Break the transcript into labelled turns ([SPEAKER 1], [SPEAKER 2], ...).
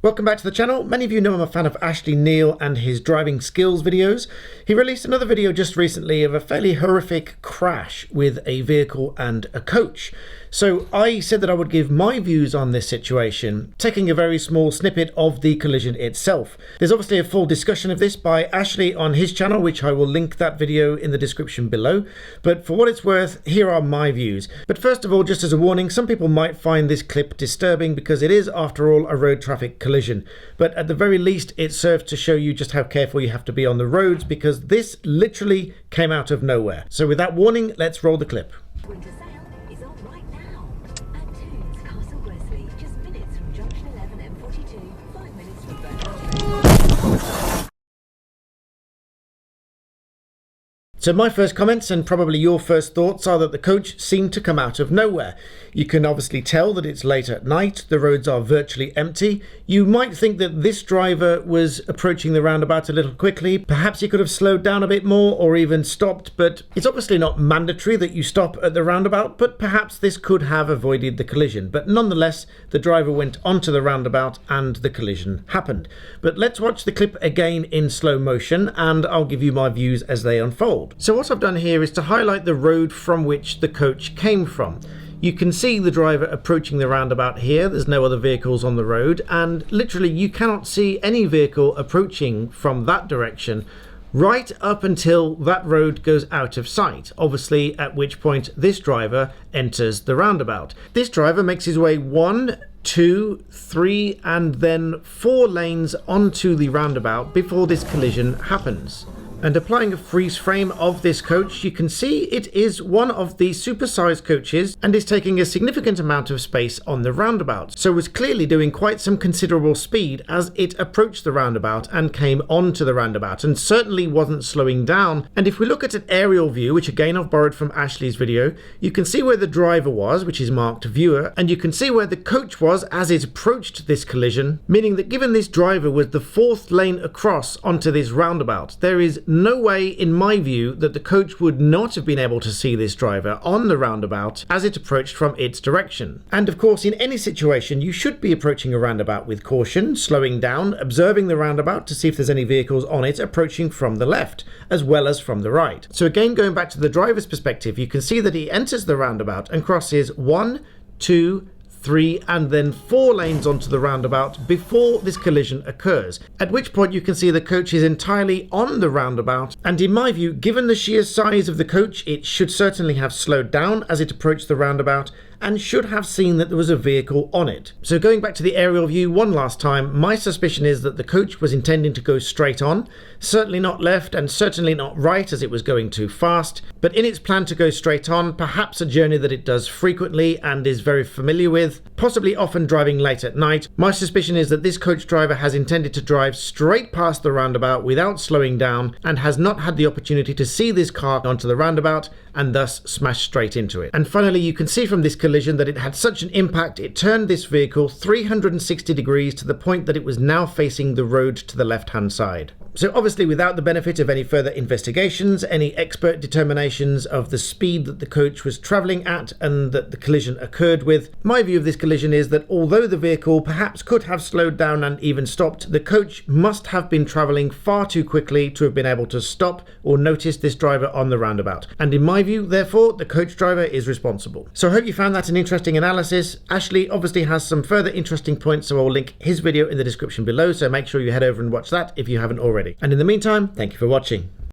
[SPEAKER 1] Welcome back to the channel. Many of you know I'm a fan of Ashley Neal and his driving skills videos. He released another video just recently of a fairly horrific crash with a vehicle and a coach. So I said that I would give my views on this situation, taking a very small snippet of the collision itself. There's obviously a full discussion of this by Ashley on his channel, which I will link that video in the description below. But for what it's worth, here are my views. But first of all, just as a warning, some people might find this clip disturbing because it is, after all, a road traffic collision. But at the very least, it serves to show you just how careful you have to be on the roads, because this literally came out of nowhere. So with that warning, let's roll the clip.
[SPEAKER 2] Winter sale is on right now at Toons, Castle Wesley, just minutes from Junction 11 M42, 5 minutes from Birmingham.
[SPEAKER 1] So my first comments, and probably your first thoughts, are that the coach seemed to come out of nowhere. You can obviously tell that it's late at night, the roads are virtually empty. You might think that this driver was approaching the roundabout a little quickly. Perhaps he could have slowed down a bit more or even stopped, but it's obviously not mandatory that you stop at the roundabout, but perhaps this could have avoided the collision. But nonetheless, the driver went onto the roundabout and the collision happened. But let's watch the clip again in slow motion and I'll give you my views as they unfold. So what I've done here is to highlight the road from which the coach came from. You can see the driver approaching the roundabout here. There's no other vehicles on the road, and literally you cannot see any vehicle approaching from that direction right up until that road goes out of sight, obviously at which point this driver enters the roundabout. This driver makes his way 1, 2, 3 and then 4 lanes onto the roundabout before this collision happens. And applying a freeze frame of this coach, you can see it is one of the supersized coaches and is taking a significant amount of space on the roundabout. So was clearly doing quite some considerable speed as it approached the roundabout and came onto the roundabout, and certainly wasn't slowing down. And if we look at an aerial view, which again I've borrowed from Ashley's video, you can see where the driver was, which is marked viewer, and you can see where the coach was as it approached this collision, meaning that given this driver was the 4th lane across onto this roundabout, there is no way, in my view, that the coach would not have been able to see this driver on the roundabout as it approached from its direction. And of course, in any situation, you should be approaching a roundabout with caution, slowing down, observing the roundabout to see if there's any vehicles on it approaching from the left, as well as from the right. So again, going back to the driver's perspective, you can see that he enters the roundabout and crosses 1, 2, 3 and then 4 lanes onto the roundabout before this collision occurs, at which point you can see the coach is entirely on the roundabout, and in my view, given the sheer size of the coach, it should certainly have slowed down as it approached the roundabout and should have seen that there was a vehicle on it. So going back to the aerial view one last time, my suspicion is that the coach was intending to go straight on, certainly not left and certainly not right as it was going too fast, but in its plan to go straight on, perhaps a journey that it does frequently and is very familiar with, possibly often driving late at night, my suspicion is that this coach driver has intended to drive straight past the roundabout without slowing down and has not had the opportunity to see this car onto the roundabout and thus smash straight into it. And finally, you can see from this collision that it had such an impact, it turned this vehicle 360 degrees to the point that it was now facing the road to the left-hand side. So obviously, without the benefit of any further investigations, any expert determinations of the speed that the coach was travelling at and that the collision occurred with, my view of this collision is that although the vehicle perhaps could have slowed down and even stopped, the coach must have been travelling far too quickly to have been able to stop or notice this driver on the roundabout. And in my view, therefore, the coach driver is responsible. So I hope you found that an interesting analysis. Ashley obviously has some further interesting points, so I'll link his video in the description below, so make sure you head over and watch that if you haven't already. And in the meantime, thank you for watching.